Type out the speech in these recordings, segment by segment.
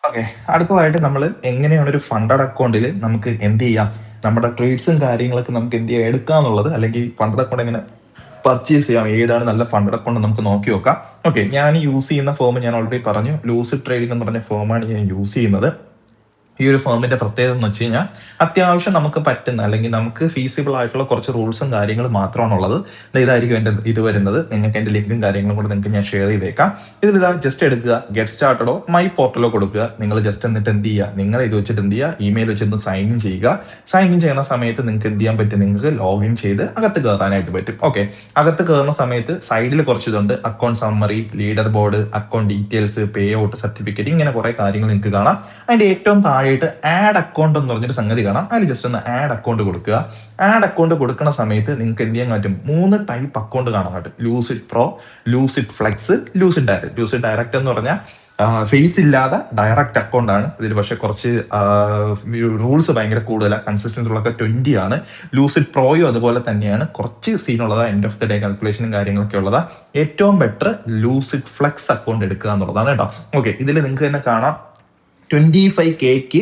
Okay. അടുത്തതായിട്ട് നമ്മൾ എങ്ങനെയാണ് ഒരു ഫണ്ടഡ് അക്കൗണ്ടിൽ നമുക്ക് എന്ത് ചെയ്യാം, നമ്മുടെ ട്രേഡ്സും കാര്യങ്ങളൊക്കെ നമുക്ക് എന്ത് ചെയ്യാം എടുക്കാന്നുള്ളത്, അല്ലെങ്കിൽ ഫണ്ടഡ് അക്കൗണ്ട് എങ്ങനെ പർച്ചേസ് ചെയ്യാം, ഏതാണ് നല്ല ഫണ്ടഡ് അക്കൗണ്ട് നമുക്ക് നോക്കി നോക്കാം. ഓക്കെ, ഞാൻ യൂസ് ചെയ്യുന്ന ഫോം ഞാൻ ഓൾറെഡി പറഞ്ഞു, ലൂസിഡ് ട്രേഡിംഗ് എന്ന് പറഞ്ഞ ഫോമാണ് ഞാൻ യൂസ് ചെയ്യുന്നത്. ഈ ഒരു ഫേമിന്റെ പ്രത്യേകത എന്ന് വെച്ച് കഴിഞ്ഞാൽ അത്യാവശ്യം നമുക്ക് പറ്റുന്ന അല്ലെങ്കിൽ നമുക്ക് ഫീസിബിൾ ആയിട്ടുള്ള കുറച്ച് റൂൾസും കാര്യങ്ങളും മാത്രമാണുള്ളത്. ഇതായിരിക്കും എൻ്റെ ഇത് വരുന്നത്. നിങ്ങൾക്ക് എൻ്റെ ലിങ്കും കാര്യങ്ങളും കൂടെ നിങ്ങൾക്ക് ഞാൻ ഷെയർ ചെയ്തേക്കാം. ഇതിലിതാ ജസ്റ്റ് എടുക്കുക, ഗെറ്റ് സ്റ്റാർട്ടഡോ മൈ പോർട്ടലോ കൊടുക്കുക. നിങ്ങൾ ജസ്റ്റ് എന്നിട്ട് എന്ത് ചെയ്യുക, നിങ്ങൾ ഇത് വെച്ചിട്ട് എന്ത് ചെയ്യുക, ഇമെയിൽ വെച്ചിട്ട് സൈൻ ഇൻ ചെയ്യുക. സൈൻ ഇൻ ചെയ്യുന്ന സമയത്ത് നിങ്ങൾക്ക് എന്ത് ചെയ്യാൻ പറ്റും, നിങ്ങൾക്ക് ലോഗിൻ ചെയ്ത് അകത്ത് കയറാനായിട്ട് പറ്റും. ഓക്കെ, അകത്ത് കയറുന്ന സമയത്ത് സൈഡിൽ കുറച്ച് ഇതുണ്ട്, account summary, leader board, account details, pay out certificate, ഇങ്ങനെ കുറെ കാര്യങ്ങൾ നിങ്ങൾക്ക് കാണാം. അതിന്റെ ഏറ്റവും താഴെ ആഡ് അക്കൗണ്ട് എന്ന് പറഞ്ഞൊരു സംഗതി കാണാം. അതിൽ ജസ്റ്റ് ഒന്ന് ആഡ് അക്കൗണ്ട് കൊടുക്കുക. ആഡ് അക്കൗണ്ട് കൊടുക്കുന്ന സമയത്ത് നിങ്ങൾക്ക് എന്ത് ചെയ്യാൻ പറ്റും, 3 ടൈപ്പ് അക്കൗണ്ട് കാണാൻ പറ്റും. Lucid pro, lucid flex, lucid direct. Lucid direct എന്ന് പറഞ്ഞാൽ ഫേസ് ഇല്ലാതെ ഡയറക്റ്റ് അക്കൗണ്ട് ആണ്. ഇതിൽ പക്ഷെ കുറച്ച് റൂൾസ് ഭയങ്കര കൂടുതലാണ്. കൺസിസ്റ്റന്റ് റൂളൊക്കെ 20 ആണ്. ലൂസിഡ് പ്രോയും അതുപോലെ തന്നെയാണ്, കുറച്ച് സീനുള്ളതാ, എൻഡ് ഓഫ് ദ ഡേ കാൽക്കുലേഷനും കാര്യങ്ങളൊക്കെ ഉള്ളതാ. ഏറ്റവും ബെറ്റർ ലൂസിഡ് ഫ്ലെക്സ് അക്കൗണ്ട് എടുക്കുക എന്നുള്ളതാണ് കേട്ടോ. ഓക്കെ, ഇതിൽ നിങ്ങൾക്ക് തന്നെ കാണാം 25K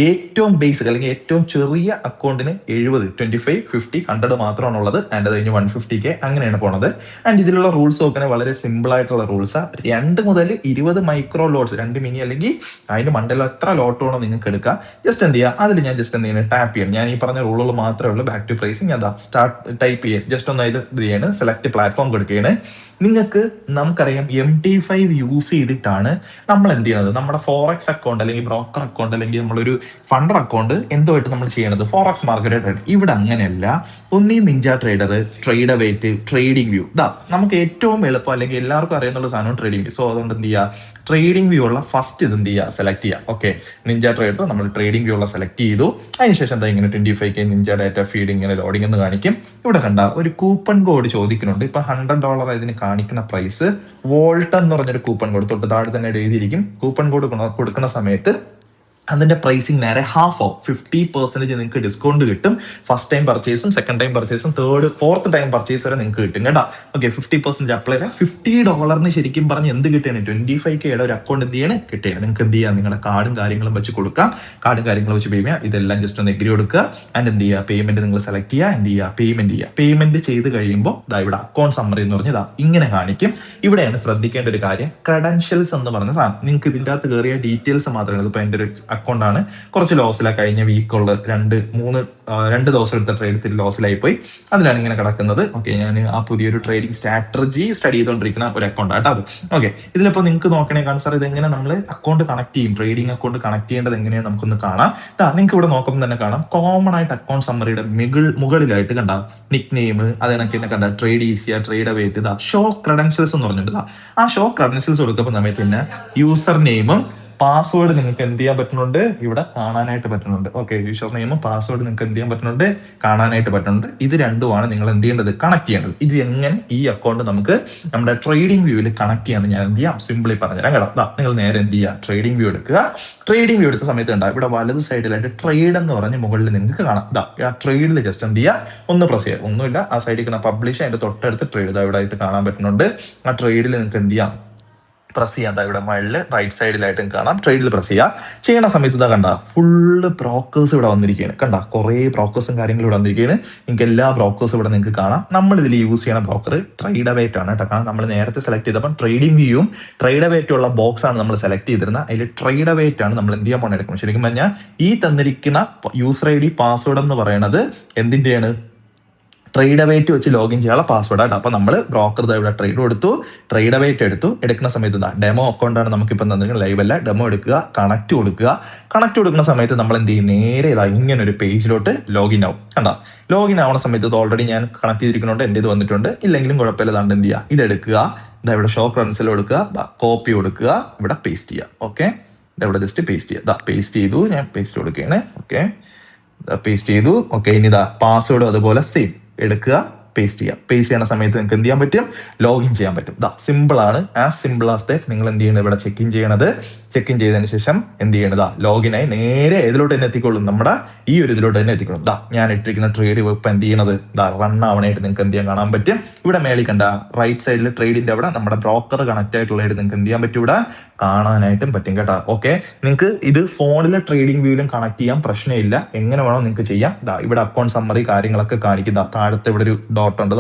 ഏറ്റവും ബേസിക് അല്ലെങ്കിൽ ഏറ്റവും ചെറിയ അക്കൗണ്ടിന് 70, 25, 50, 100 മാത്രമാണ് ഉള്ളത്. ആൻഡ് അത് കഴിഞ്ഞ് 150K അങ്ങനെയാണ് പോണത്. ആൻഡ് ഇതിലുള്ള റൂൾസ് നോക്കണേ വളരെ സിമ്പിൾ ആയിട്ടുള്ള റൂൾസാണ്. 2 മുതൽ 20 മൈക്രോ ലോട്ട്സ്, 2 മിനി അല്ലെങ്കിൽ അതിന് മണ്ടല്ലോ എത്ര ലോട്ട് വേണോ നിങ്ങൾക്ക് എടുക്കാം. ജസ്റ്റ് എന്ത് ചെയ്യുക, അതിൽ ഞാൻ ജസ്റ്റ് എന്ത് ചെയ്യുന്നത്, ടാപ്പ് ചെയ്യണം. ഞാൻ ഈ പറഞ്ഞ റൂളുകൾ മാത്രമേ ഉള്ളൂ. ബാക്ക് ടു പ്രൈസിങ് എന്താ സ്റ്റാർട്ട് ടൈപ്പ് ചെയ്യാൻ ജസ്റ്റ് ഒന്ന് ഇത് ചെയ്യാണ്, സെലക്ട് പ്ലാറ്റ്ഫോം കൊടുക്കുകയാണ്. നമുക്കറിയാം MT5 യൂസ് ചെയ്തിട്ടാണ് നമ്മൾ എന്ത് ചെയ്യണത്, നമ്മുടെ ഫോറക്സ് അക്കൗണ്ട് അല്ലെങ്കിൽ ബ്രോക്കർ അക്കൗണ്ട് അല്ലെങ്കിൽ നമ്മളൊരു ഫണ്ടർ അക്കൗണ്ട് എന്തുമായിട്ട് നമ്മൾ ചെയ്യണത്, ഫോറക്സ് മാർക്കറ്റ് ട്രേഡ്. ഇവിടെ അങ്ങനെയല്ല. ഒന്നീ നിഞ്ച ട്രേഡർ, ട്രേഡവേറ്റ്, ട്രേഡിംഗ് വ്യൂ, നമുക്ക് ഏറ്റവും എളുപ്പം അല്ലെങ്കിൽ എല്ലാവർക്കും അറിയുന്ന സാധനം ട്രേഡിംഗ് വ്യൂ. സോ അതുകൊണ്ട് എന്ത് ചെയ്യുക, ട്രേഡിംഗ് വ്യൂ ഉള്ള ഫസ്റ്റ് ഇത് എന്ത് ചെയ്യുക, സെലക്ട് ചെയ്യുക. ഓക്കെ, നിഞ്ച ട്രേഡർ നമ്മൾ ട്രേഡിംഗ് വ്യൂ ഉള്ള സെലക്ട് ചെയ്തു. അതിനുശേഷം എന്താ ഇങ്ങനെ 25K നിഞ്ച ഡാറ്റ ഫീഡ് ഇങ്ങനെ ലോഡിംഗ് എന്ന് കാണിക്കും. ഇവിടെ കണ്ട ഒരു കൂപ്പൺ കോഡ് ചോദിക്കുന്നുണ്ട്. ഇപ്പൊ $100 ഇതിന് കാണിക്കുന്ന പ്രൈസ്. വോൾട്ട് എന്ന് പറഞ്ഞൊരു കൂപ്പൺ കോഡ് തൊട്ട് താഴെ തന്നെ എഴുതിയിരിക്കും. കൂപ്പൺ കോഡ് കൊടുക്കുന്ന സമയത്ത് അതിന്റെ പ്രൈസിങ് നേരെ ഹാഫ് ആവും. 50% നിങ്ങൾക്ക് ഡിസ്കൗണ്ട് കിട്ടും. ഫസ്റ്റ് ടൈം പർച്ചേസും സെക്കൻഡ് ടൈം പർച്ചേസും ഫോർത്ത് ടൈം പർച്ചേസ് വരെ നിങ്ങൾക്ക് കിട്ടും കേട്ടോ. ഓക്കെ, 50% അപ്ലൈ ചെയ്യാം. $50 ശരിക്കും പറഞ്ഞ് എന്ത് കിട്ടിയാണ്, 25K ഒരു അക്കൗണ്ട് എന്ത് ചെയ്യാണ് കിട്ടിയാണ്. നിങ്ങൾക്ക് എന്ത് ചെയ്യാം, നിങ്ങളുടെ കാർഡും കാര്യങ്ങളും വെച്ച് കൊടുക്കാം. കാർഡും കാര്യങ്ങളും വെച്ച് പേ ചെയ്യാം. ഇതെല്ലാം ജസ്റ്റ് ഒന്ന് എഗ്രി കൊടുക്കുക. ആൻഡ് എന്ത് ചെയ്യുക, പേയ്മെന്റ് നിങ്ങൾ സെലക്ട് ചെയ്യുക. എന്ത് ചെയ്യുക, പേയ്മെന്റ് ചെയ്യുക. പേയ്മെന്റ് ചെയ്ത് കഴിയുമ്പോൾ ഇവിടെ അക്കൗണ്ട് സമ്മറി എന്ന് പറഞ്ഞ് ഇങ്ങനെ കാണിക്കും. ഇവിടെയാണ് ശ്രദ്ധിക്കേണ്ട ഒരു കാര്യം, ക്രെഡൻഷ്യൽസ് എന്ന് പറഞ്ഞ സാധനം. നിങ്ങൾക്ക് ഇതിൻ്റെ അകത്ത് കയറിയ ഡീറ്റെയിൽസ് മാത്രമേ. ഇപ്പൊ എൻ്റെ ഒരു അക്കൗണ്ടാണ്, കുറച്ച് ലോസിലാണ്. കഴിഞ്ഞ വീക്കുള്ള 2 ദിവസം എടുത്ത ട്രേഡ് ലോസിലായി പോയി. അതിലാണ് ഇങ്ങനെ കിടക്കുന്നത്. ഓക്കെ, ഞാൻ ആ പുതിയൊരു ട്രേഡിംഗ് സ്ട്രാറ്റജി സ്റ്റഡി ചെയ്തുകൊണ്ടിരിക്കുന്ന ഒരു അക്കൗണ്ട് ആട്ടോ അത്. ഓക്കെ, ഇതിലിപ്പോൾ നിങ്ങൾക്ക് നോക്കണേ കാണാൻ സാർ ഇതെങ്ങനെ നമ്മൾ അക്കൗണ്ട് കണക്ട് ചെയ്യും, ട്രേഡിംഗ് അക്കൗണ്ട് കണക്ട് ചെയ്യേണ്ടത് എങ്ങനെയാണ് നമുക്കൊന്ന് കാണാം. നിങ്ങൾക്ക് ഇവിടെ നോക്കുമ്പോൾ തന്നെ കാണാം, കോമൺ ആയിട്ട് അക്കൗണ്ട് സമ്മറിയുടെ മുകളിലായിട്ട് കണ്ട നിക് നെയിം, അത് കണക്ക് തന്നെ കണ്ട ട്രേഡ് ഈസിയ, ട്രേഡ് അവേറ്റ്, ഷോ ക്രെഡൻഷ്യൽസ് എന്ന് പറഞ്ഞിട്ട് ആ ഷോ ക്രെഡൻഷ്യൽസ് കൊടുക്കുമ്പോൾ സമയത്ത് തന്നെ യൂസർ നെയിമും പാസ്വേഡ് നിങ്ങൾക്ക് എന്ത് ചെയ്യാൻ പറ്റുന്നുണ്ട്, ഇവിടെ കാണാനായിട്ട് പറ്റുന്നുണ്ട്. ഓക്കെ, യൂസർ നെയിമും പാസ്വേഡ് നിങ്ങൾക്ക് എന്ത് ചെയ്യാൻ പറ്റുന്നുണ്ട്, കാണാനായിട്ട് പറ്റുന്നുണ്ട്. ഇത് രണ്ടുമാണ് നിങ്ങൾ എന്ത് ചെയ്യേണ്ടത്, കണക്ട് ചെയ്യേണ്ടത്. ഇത് എങ്ങനെ ഈ അക്കൗണ്ട് നമുക്ക് നമ്മുടെ ട്രേഡിംഗ് വ്യൂവിൽ കണക്ട് ചെയ്യാന്ന് ഞാൻ എന്ത് ചെയ്യാം, സിമ്പിളി പറഞ്ഞുതരാം കേട്ടോ. നിങ്ങൾ നേരെ എന്ത് ചെയ്യുക, ട്രേഡിംഗ് വ്യൂ എടുക്കുക. ട്രേഡിംഗ് വ്യൂ എടുത്ത സമയത്ത് ഉണ്ടാവും ഇവിടെ വലത് സൈഡിലായിട്ട് ട്രേഡ് എന്ന് പറഞ്ഞ് മുകളിൽ നിങ്ങൾക്ക് കാണാം. ആ ട്രേഡിൽ ജസ്റ്റ് എന്ത് ചെയ്യുക, ഒന്ന് പ്രസ് ചെയ്യുക. ഒന്നുമില്ല, ആ സൈഡിൽ പബ്ലിഷ്, അതിന്റെ തൊട്ടടുത്ത് ട്രേഡ് ഇവിടെ ആയിട്ട് കാണാൻ പറ്റുന്നുണ്ട്. ആ ട്രേഡിൽ നിങ്ങൾക്ക് എന്ത് ചെയ്യാം, പ്രസ് ചെയ്യാം. ഇവിടെ മുകളിൽ റൈറ്റ് സൈഡിലായിട്ട് കാണാം, ട്രേഡിൽ പ്രസ് ചെയ്യുക. ചെയ്യണ സമയത്ത് കണ്ട ഫുള്ള് ബ്രോക്കേഴ്സ് ഇവിടെ വന്നിരിക്കുകയാണ്. കണ്ട കുറേ ബ്രോക്കേഴ്സും കാര്യങ്ങളും ഇവിടെ വന്നിരിക്കുകയാണ്. നിങ്ങൾക്ക് എല്ലാ ബ്രോക്കേഴ്സും ഇവിടെ നിങ്ങൾക്ക് കാണാം. നമ്മൾ ഇതിൽ യൂസ് ചെയ്യുന്ന ബ്രോക്കർ ട്രേഡവേറ്റ് ആണ് കേട്ടോ. കാരണം നമ്മൾ നേരത്തെ സെലക്ട് ചെയ്തപ്പോൾ ട്രേഡിംഗ് വ്യൂയും ട്രേഡവേറ്റും ഉള്ള ബോക്സ് ആണ് നമ്മൾ സെലക്ട് ചെയ്തിരുന്നത്. അതിൽ ട്രേഡവേറ്റ് ആണ് നമ്മൾ എന്ത് ചെയ്യാൻ പോകണം എടുക്കണം. ശരിക്കും പറഞ്ഞാൽ ഈ തന്നിരിക്കുന്ന യൂസർ ID പാസ്വേഡ് എന്ന് പറയുന്നത് എന്തിൻ്റെയാണ്, ട്രേഡവേറ്റ് വെച്ച് ലോഗിൻ ചെയ്യാനുള്ള പാസ്വേഡ് ആയിട്ട്. അപ്പൊ നമ്മൾ ബ്രോക്കർ ഇവിടെ ട്രേഡ് കൊടുത്തു, ട്രേഡവേറ്റ് എടുക്കുന്ന സമയത്ത് ഡെമോ അക്കൗണ്ടാണ് നമുക്കിപ്പോൾ തന്നിരിക്കുന്നത്, ലൈവ് അല്ല. ഡെമോ എടുക്കുക, കണക്ട് കൊടുക്കുക. കണക്ട് കൊടുക്കുന്ന സമയത്ത് നമ്മൾ എന്ത് ചെയ്യും, നേരെ ഇങ്ങനെ ഒരു പേജിലോട്ട് ലോഗിൻ ആവും. കണ്ട ലോഗിൻ ആവുന്ന സമയത്ത് ഓൾറെഡി ഞാൻ കണക്ട് ചെയ്തിരിക്കുന്നുണ്ട്, എൻ്റെ ഇത് വന്നിട്ടുണ്ട്. ഇല്ലെങ്കിലും കുഴപ്പമില്ല, എന്ത് ചെയ്യുക, ഇതെടുക്കുക. ഇവിടെ ഷോ ക്രെഡൻഷ്യൽ കൊടുക്കുക, കോപ്പി കൊടുക്കുക, ഇവിടെ പേസ്റ്റ് ചെയ്യുക. ഓക്കെ, ഇവിടെ ജസ്റ്റ് പേസ്റ്റ് ചെയ്യുക. പേസ്റ്റ് ചെയ്തു, ഞാൻ പേസ്റ്റ് കൊടുക്കുകയാണ്. ഓക്കെ, പേസ്റ്റ് ചെയ്തു. ഓക്കെ, ഇനി പാസ്വേഡും അതുപോലെ സെയിം എടുക്കുക, പേസ്റ്റ് ചെയ്യുക. പേസ്റ്റ് ചെയ്യുന്ന സമയത്ത് നിങ്ങൾക്ക് എന്ത് ചെയ്യാൻ പറ്റും, ലോഗിൻ ചെയ്യാൻ പറ്റും. സിമ്പിൾ ആണ്, ആസ് സിമ്പിൾ ആസ് ദാറ്റ്. നിങ്ങൾ എന്ത് ചെയ്യണത്, ഇവിടെ ചെക്ക് ഇൻ ചെയ്യണത്. ചെക്ക് ഇൻ ചെയ്തതിന് ശേഷം എന്ത് ചെയ്യണത്, ലോഗിൻ ആയി നേരെ ഏതിലോട്ട് തന്നെ എത്തിക്കൊള്ളും, നമ്മുടെ ഈ ഒരു ഇതിലോട്ട് തന്നെ എത്തിക്കണം. ഞാൻ ഇട്ടിരിക്കുന്ന ട്രേഡ് ഇപ്പൊ എന്ത് ചെയ്യണത് റൺ ആവണായിട്ട് നിങ്ങൾക്ക് എന്ത് ചെയ്യാൻ കാണാൻ പറ്റും. ഇവിടെ മേളിൽ കണ്ട റൈറ്റ് സൈഡിൽ ട്രേഡിന്റെ അവിടെ നമ്മുടെ ബ്രോക്കർ കണക്ട് ആയിട്ടുള്ളതായിട്ട് നിങ്ങൾക്ക് എന്ത് ചെയ്യാൻ പറ്റും, ഇവിടെ കാണാനായിട്ടും പറ്റും കേട്ടോ. ഓക്കെ, നിങ്ങൾക്ക് ഇത് ഫോണിലെ ട്രേഡിംഗ് വ്യൂവിലും കണക്ട് ചെയ്യാൻ പ്രശ്നമില്ല. എങ്ങനെ വേണോ നിങ്ങൾക്ക് ചെയ്യാം. ഇവിടെ അക്കൗണ്ട് സമ്മറി കാര്യങ്ങളൊക്കെ കാണിക്കുന്ന താഴത്തെ ഇവിടെ ഒരു ഡോട്ട് ഉണ്ട്.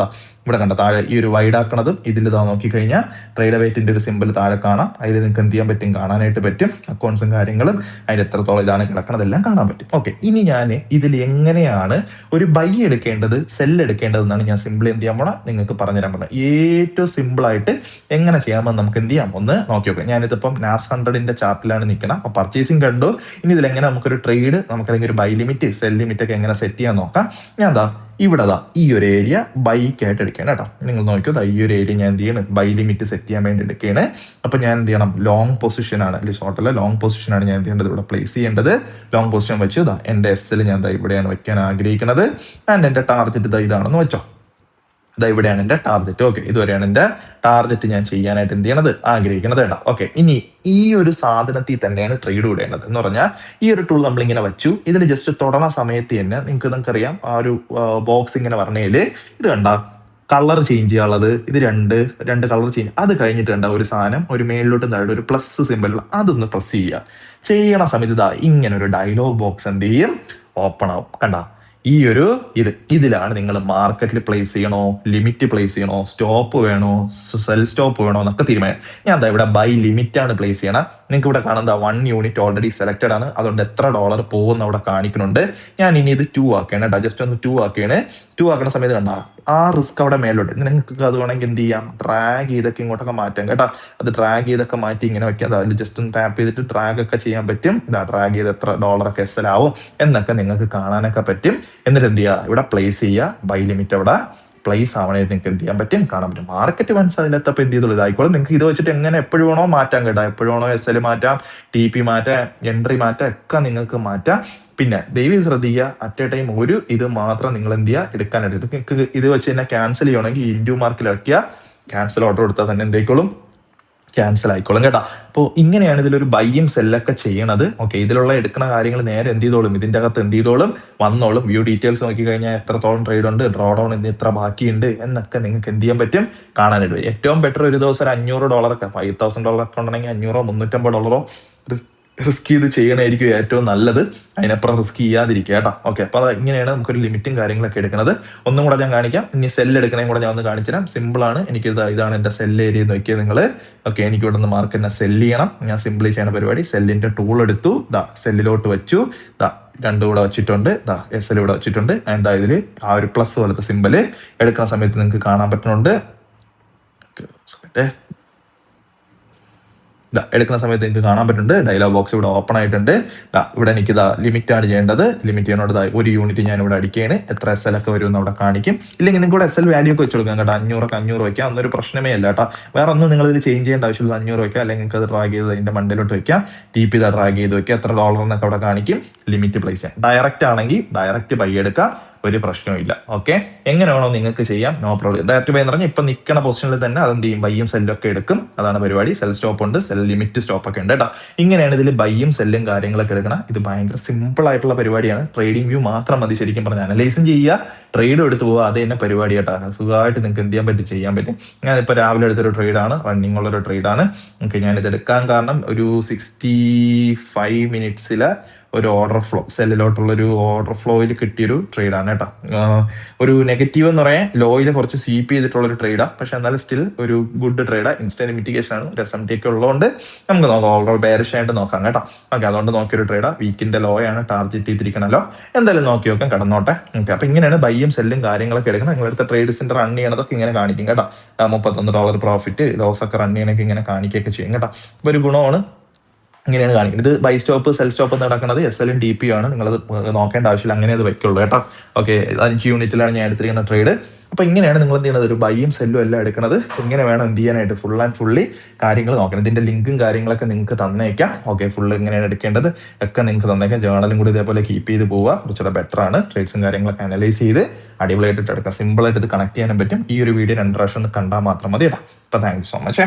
ഇവിടെ കണ്ട താഴെ ഈ ഒരു വൈഡ് ആക്കണതും ഇതിൽ നോക്കിക്കഴിഞ്ഞാൽ ട്രേഡ് വെയിറ്റിന്റെ ഒരു സിമ്പിൾ താഴെ കാണാം. അതിൽ നിങ്ങൾക്ക് എന്ത് ചെയ്യാൻ പറ്റും, കാണാനായിട്ട് പറ്റും. അക്കൗണ്ട്സും കാര്യങ്ങളും അതിൽ എത്രത്തോളം ഇതാണ് കിടക്കണതെല്ലാം കാണാൻ പറ്റും. ഓക്കെ, ഇനി ഞാൻ ഇതിൽ എങ്ങനെയാണ് ഒരു ബൈ എടുക്കേണ്ടത് സെല്ല് എടുക്കേണ്ടതെന്നാണ് ഞാൻ സിമ്പിൾ എന്ത് ചെയ്യാൻ പോണ നിങ്ങൾക്ക് പറഞ്ഞുതരാൻ പറഞ്ഞത്. ഏറ്റവും സിമ്പിൾ ആയിട്ട് എങ്ങനെ ചെയ്യാമെന്ന് നമുക്ക് എന്ത് ചെയ്യാം ഒന്ന് നോക്കി നോക്കാം. ഞാനിതിപ്പം നാസ് 100ന്റെ ചാർട്ടിലാണ് നിൽക്കണം. അപ്പൊ പർച്ചേസിങ് കണ്ടു. ഇനി ഇതിലെങ്ങനെ നമുക്കൊരു ട്രേഡ് നമുക്കല്ലെങ്കിൽ ഒരു ബൈ ലിമിറ്റ് സെൽ ലിമിറ്റ് ഒക്കെ എങ്ങനെ സെറ്റ് ചെയ്യാൻ നോക്കാം. ഞാൻ ഇവിടെ ഈ ഒരു ഏരിയ ബൈക്കായിട്ട് എടുക്കുകയാണ് കേട്ടോ. നിങ്ങൾ നോക്കിയോ, ഈ ഒരു ഏരിയ ഞാൻ എന്ത് ചെയ്യണം, ബൈ ലിമിറ്റ് സെറ്റ് ചെയ്യാൻ വേണ്ടി എടുക്കുകയാണ്. അപ്പൊ ഞാൻ എന്ത് ചെയ്യണം, ലോങ് പൊസിഷൻ ആണ്, അല്ലെങ്കിൽ ഷോർട്ടല്ല ലോങ് പൊസിഷൻ ആണ് ഞാൻ എന്ത് ചെയ്യേണ്ടത്, ഇവിടെ പ്ലേസ് ചെയ്യേണ്ടത്. ലോങ് പൊസിഷൻ വെച്ച് എന്റെ എസ് ഞാൻ ഇവിടെയാണ് വെക്കാൻ ആഗ്രഹിക്കുന്നത്. ആൻഡ് എന്റെ ടാർഗറ്റ് ഇതാണെന്ന് വെച്ചോ. ഇവിടെയാണ് എന്റെ ടാർഗറ്റ്. ഓക്കെ, ഇതുവരെയാണ് എന്റെ ടാർഗറ്റ് ഞാൻ ചെയ്യാനായിട്ട് എന്ത് ചെയ്യണത് ആഗ്രഹിക്കുന്നത് കേട്ടോ. ഓക്കെ, ഇനി ഈ ഒരു സാധനത്തിൽ തന്നെയാണ് ട്രേഡ് വിടേണ്ടത് എന്ന് പറഞ്ഞാൽ ഈ ഒരു ടൂൾ നമ്മളിങ്ങനെ വെച്ചു. ഇതിന് ജസ്റ്റ് തൊടണ സമയത്ത് തന്നെ നിങ്ങൾക്കറിയാം ആ ഒരു ബോക്സ് ഇങ്ങനെ പറഞ്ഞേല് ഇത് കണ്ട കളർ ചേഞ്ച് ചെയ്യാനുള്ളത്, ഇത് രണ്ട് കളർ ചേഞ്ച്. അത് കഴിഞ്ഞിട്ട് കണ്ട ഒരു സാധനം ഒരു മേളിലോട്ട് താഴെ ഒരു പ്ലസ് സിമ്പിൾ അതൊന്ന് പ്രസ് ചെയ്യുക. ചെയ്യണ സമയത്ത് ഇങ്ങനെ ഒരു ഡയലോഗ് ബോക്സ് എന്ത് ചെയ്യും, ഓപ്പൺ ആവും. കണ്ട ഈ ഒരു ഇതിലാണ് നിങ്ങൾ മാർക്കറ്റിൽ പ്ലേസ് ചെയ്യണോ, ലിമിറ്റ് പ്ലേസ് ചെയ്യണോ, സ്റ്റോപ്പ് വേണോ, സെൽ സ്റ്റോപ്പ് വേണോ എന്നൊക്കെ തീരുമാനം. ഞാൻ ഇവിടെ ബൈ ലിമിറ്റ് ആണ് പ്ലേസ് ചെയ്യണം. നിങ്ങൾക്ക് ഇവിടെ കാണുന്ന 1 യൂണിറ്റ് ഓൾറെഡി സെലക്റ്റഡ് ആണ്. അതുകൊണ്ട് എത്ര ഡോളർ പോകുന്ന അവിടെ കാണിക്കുന്നുണ്ട്. ഞാൻ ഇനി ഇത് 2 ആക്കുകയാണ് കേട്ടോ. ജസ്റ്റ് ഒന്ന് 2 ആക്കുകയാണ്. 2 ആക്കുന്ന സമയത്ത് കണ്ട ആ റിസ്ക് അവിടെ മേലോട്ട് നിങ്ങൾക്ക് അത് വേണമെങ്കിൽ എന്ത് ചെയ്യാം, ഡ്രാഗ് ചെയ്തൊക്കെ ഇങ്ങോട്ടൊക്കെ മാറ്റാം കേട്ടോ. അത് ഡ്രാഗ് ചെയ്തൊക്കെ മാറ്റി ഇങ്ങനെ വെക്കാം. അതിൽ ജസ്റ്റ് ഒന്ന് ടാപ്പ് ചെയ്തിട്ട് ഡ്രാഗ് ഒക്കെ ചെയ്യാൻ പറ്റും. ഡ്രാഗ് ചെയ്ത് എത്ര ഡോളറൊക്കെ എസ് എൽ ആവും എന്നൊക്കെ നിങ്ങൾക്ക് കാണാനൊക്കെ പറ്റും. എന്നിട്ട് എന്ത് ചെയ്യുക, ഇവിടെ പ്ലേസ് ചെയ്യുക. ബൈ ലിമിറ്റ് അവിടെ പ്ലേസ് ആവണേൽ നിങ്ങൾക്ക് എന്ത് ചെയ്യാൻ പറ്റും, കാണാൻ പറ്റും. മാർക്കറ്റ് വൺസ് അതിനകത്തപ്പോൾ എന്ത് ചെയ്തോളൂ ഇതായിക്കോളും. നിങ്ങൾക്ക് ഇത് വെച്ചിട്ട് എങ്ങനെ എപ്പോഴും വേണോ മാറ്റാം കേട്ടോ. എപ്പോഴും വേണോ എസ് എൽ മാറ്റാം, TP മാറ്റാം, എൻട്രി മാറ്റാം, ഒക്കെ നിങ്ങൾക്ക് മാറ്റാം. പിന്നെ ദയവ് ശ്രദ്ധിക്കുക, അറ്റ് എ ടൈം ഒരു ഇത് മാത്രം നിങ്ങൾ എന്ത് ചെയ്യുക എടുക്കാനായിട്ട്. നിങ്ങൾക്ക് ഇത് വെച്ച് തന്നെ ക്യാൻസൽ ചെയ്യണമെങ്കിൽ ഇൻഡ്യൂ മാർക്കിൽ ഇറക്കിയ ക്യാൻസൽ ഓർഡർ കൊടുത്താൽ തന്നെ എന്തായിക്കോളും, ക്യാൻസൽ ആയിക്കോളും കേട്ടോ. അപ്പോൾ ഇങ്ങനെയാണ് ഇതിലൊരു ബൈയും സെല്ലൊക്കെ ചെയ്യണത്. ഓക്കെ, ഇതിലുള്ള എടുക്കുന്ന കാര്യങ്ങൾ നേരെ എന്ത് ചെയ്തോളും, ഇതിന്റെ അകത്ത് എന്ത് ചെയ്തോളും വന്നോളും. വ്യൂ ഡീറ്റെയിൽസ് നോക്കി കഴിഞ്ഞാൽ എത്രത്തോളം ട്രേഡ് ഉണ്ട്, ഡ്രോ ഡൗൺ എത്ര ബാക്കിയുണ്ട് എന്നൊക്കെ നിങ്ങൾക്ക് എന്ത് ചെയ്യാൻ പറ്റും, കാണാനായിട്ട്. ഏറ്റവും ബെറ്റർ ഒരു ദിവസം ഒരു $500 $5,000 ഒക്കെ ഉണ്ടെങ്കിൽ $500 $350 റിസ്ക് ചെയ്ത് ചെയ്യണമായിരിക്കും ഏറ്റവും നല്ലത്. അതിനപ്പുറം റിസ്ക് ചെയ്യാതിരിക്കുക കേട്ടോ. ഓക്കെ, അപ്പൊ ഇങ്ങനെയാണ് നമുക്കൊരു ലിമിറ്റും കാര്യങ്ങളൊക്കെ എടുക്കുന്നത്. ഒന്നും കൂടെ ഞാൻ കാണിക്കാം. ഇനി സെല്ല് എടുക്കണേയും കൂടെ ഞാൻ ഒന്ന് കാണിച്ചു തരാം. സിമ്പിൾ ആണ്. ഇതാണ് എന്റെ സെല്ല് ഏരിയ നോക്കിയത് നിങ്ങൾ. ഓക്കെ, എനിക്ക് ഇവിടെ നിന്ന് മാർക്കറ്റിനെ സെല്ല് ചെയ്യണം. ഞാൻ സിമ്പിളി ചെയ്യണ പരിപാടി, സെല്ലിന്റെ ടൂൾ എടുത്തു, സെല്ലിലോട്ട് വെച്ചു, രണ്ടും കൂടെ വെച്ചിട്ടുണ്ട്, എസ് എൽ ഇവിടെ വെച്ചിട്ടുണ്ട്. ഇതിൽ ആ ഒരു പ്ലസ് പോലത്തെ സിമ്പിള് എടുക്കുന്ന സമയത്ത് നിങ്ങൾക്ക് കാണാൻ പറ്റുന്നുണ്ട്. എടുക്കുന്ന സമയത്ത് നിങ്ങൾക്ക് കാണാൻ പറ്റുന്നുണ്ട്. ഡയലോഗ് ബോക്സ് ഇവിടെ ഓപ്പൺ ആയിട്ടുണ്ട്. ഇവിടെ എനിക്ക് ലിമിറ്റ് ആണ് ചെയ്യേണ്ടത്. ലിമിറ്റ് ചെയ്യുന്നോട് 1 യൂണിറ്റ് ഞാൻ ഇവിടെ അടിക്കുകയാണ്. എത്ര SL ഒക്കെ വരുമെന്ന് അവിടെ കാണിക്കും. ഇല്ലെങ്കിൽ നിങ്ങൾക്ക് ഇവിടെ SL വാല്യൂ ഒക്കെ വെച്ച് കൊടുക്കാം കേട്ടോ. 500 വയ്ക്കാം. അന്നൊരു പ്രശ്നമേ അല്ല കേട്ടോ. വേറെ ഒന്നും നിങ്ങൾ ഇതിൽ ചേഞ്ച് ചെയ്യേണ്ട ആവശ്യമില്ല. 500 വയ്ക്കാം. അല്ലെങ്കിൽ നിങ്ങൾക്ക് അത് ഡ്രാഗ് ചെയ്ത് അതിന്റെ മണ്ടയിലോട്ട് വയ്ക്കാം. TP ഡ്രാഗ് ചെയ്ത് വയ്ക്കാം. എത്ര ഡോളർ എന്നൊക്കെ അവിടെ കാണിക്കും. ലിമിറ്റ് പ്ലേസ് ചെയ്യാം. ഡയറക്റ്റ് ആണെങ്കിൽ ഡയറക്റ്റ് ബൈ എടുക്കാം, ഒരു പ്രശ്നവും ഇല്ല. ഓക്കെ, എങ്ങനെ വേണോ നിങ്ങൾക്ക് ചെയ്യാം, നോ പ്രോബ്ലം. ഡയറക്റ്റ് ബൈ എന്ന് പറഞ്ഞാൽ ഇപ്പൊ നിൽക്കുന്ന പൊസിഷനിൽ തന്നെ അതെന്ത് ചെയ്യും, ബൈയും സെല്ലും ഒക്കെ എടുക്കും. അതാണ് പരിപാടി. സെൽ സ്റ്റോപ്പ് ഉണ്ട്, സെൽ ലിമിറ്റ് സ്റ്റോപ്പ് ഒക്കെ ഉണ്ട് കേട്ടോ. ഇങ്ങനെയാണ് ഇതിൽ ബൈയും സെല്ലും കാര്യങ്ങളൊക്കെ എടുക്കണം. ഇത് ഭയങ്കര സിമ്പിൾ ആയിട്ടുള്ള പരിപാടിയാണ്. ട്രേഡിംഗ് വ്യൂ മാത്രം മതി ശരിക്കും പറഞ്ഞാൽ. അനലൈസും ചെയ്യുക, ട്രേഡും എടുത്ത് പോവുക, അത് തന്നെ പരിപാടി കേട്ടോ. സുഖമായിട്ട് നിങ്ങൾക്ക് എന്ത് ചെയ്യാൻ പറ്റും. ഞാനിപ്പോൾ രാവിലെ എടുത്തൊരു ട്രേഡാണ്, റണ്ണിങ് ഉള്ളൊരു ട്രേഡാണ്. ഓക്കെ, ഞാനിത് എടുക്കാൻ കാരണം ഒരു 65 മിനിറ്റ്സിലെ ഒരു ഓർഡർ ഫ്ലോ, സെല്ലിലോട്ടുള്ളൊരു ഓർഡർ ഫ്ലോയിൽ കിട്ടിയൊരു ട്രേഡാണ് കേട്ടോ. ഒരു നെഗറ്റീവ് എന്ന് പറയാൻ ലോയിൽ കുറച്ച് CP ചെയ്തിട്ടുള്ളൊരു ട്രേഡാണ്. പക്ഷെ എന്നാലും സ്റ്റിൽ ഒരു ഗുഡ് ട്രേഡാണ്. ഇൻസ്റ്റന്റ് മിറ്റിഗേഷൻ ആണ്. ഒരു SMT ഒക്കെ ഉള്ളതുകൊണ്ട് നമുക്ക് നോക്കാം. ഓവറോൾ ബെയറിഷ് ആയിട്ട് നോക്കാം കേട്ടോ. ഓക്കെ, അതുകൊണ്ട് നോക്കിയൊരു ട്രേഡാണ്. വീക്കിന്റെ ലോ ആണ് ടാർഗറ്റ് ചെയ്തിരിക്കണല്ലോ. എന്തായാലും നോക്കി നോക്കാം, കടന്നോട്ടെ. ഓക്കെ, അപ്പൊ ഇങ്ങനെയാണ് ബൈയും സെല്ലും കാര്യങ്ങളൊക്കെ എടുക്കണം. നിങ്ങളടുത്ത ട്രേഡ്സിന്റെ റൺ ചെയ്യണതൊക്കെ ഇങ്ങനെ കാണിക്കും കേട്ടോ. $31 പ്രോഫിറ്റ്, ലോസ് ഒക്കെ റൺ ചെയ്യണൊക്കെ ഇങ്ങനെ കാണിക്കുകയൊക്കെ ചെയ്യും കേട്ടോ. അപ്പൊ ഒരു ഗുണമാണ്. ഇങ്ങനെയാണ് കാണിക്കുന്നത്. ഇത് ബൈ സ്റ്റോപ്പ് സെൽ സ്റ്റോപ്പ് നടക്കുന്നത് SL DP ആണ്. നിങ്ങളത് നോക്കേണ്ട ആവശ്യമില്ല, അങ്ങനെ അത് വെക്കുള്ളൂ കേട്ടോ. ഓക്കെ, 5 യൂണിറ്റിലാണ് ഞാൻ എടുത്തിരിക്കുന്ന ട്രേഡ്. അപ്പൊ ഇങ്ങനെയാണ് നിങ്ങൾ എന്ത് ചെയ്യുന്നത്, ഒരു ബൈയും സെല്ലും എല്ലാം എടുക്കുന്നത്. ഇങ്ങനെ വേണം എന്ത് ചെയ്യാനായിട്ട്, ഫുൾ ആൻഡ് ഫുള്ളി കാര്യങ്ങൾ നോക്കണം. ഇതിന്റെ ലിങ്കും കാര്യങ്ങളൊക്കെ നിങ്ങൾക്ക് തന്നേക്കാം. ഓക്കെ, ഫുള്ള് എങ്ങനെയാണ് എടുക്കേണ്ടത് ഒക്കെ നിങ്ങൾക്ക് തന്നേക്കാം. ജേണലും കൂടി ഇതേപോലെ കീപ്പ് ചെയ്ത് പോവുക, കുറച്ചുകൂടെ ബെറ്റർ ആണ്. ട്രേഡ്സും കാര്യങ്ങളൊക്കെ അനലൈസ് ചെയ്ത് അടിപൊളിയായിട്ട് എടുക്കാം. സിമ്പിൾ ആയിട്ട് ഇത് കണക്ട് ചെയ്യാനും പറ്റും. ഈ ഒരു വീഡിയോ 2 പ്രാവശ്യം ഒന്ന് കണ്ടാൽ മാത്രം മതി കേട്ടോ. അപ്പൊ താങ്ക് യു സോ മച്ച്.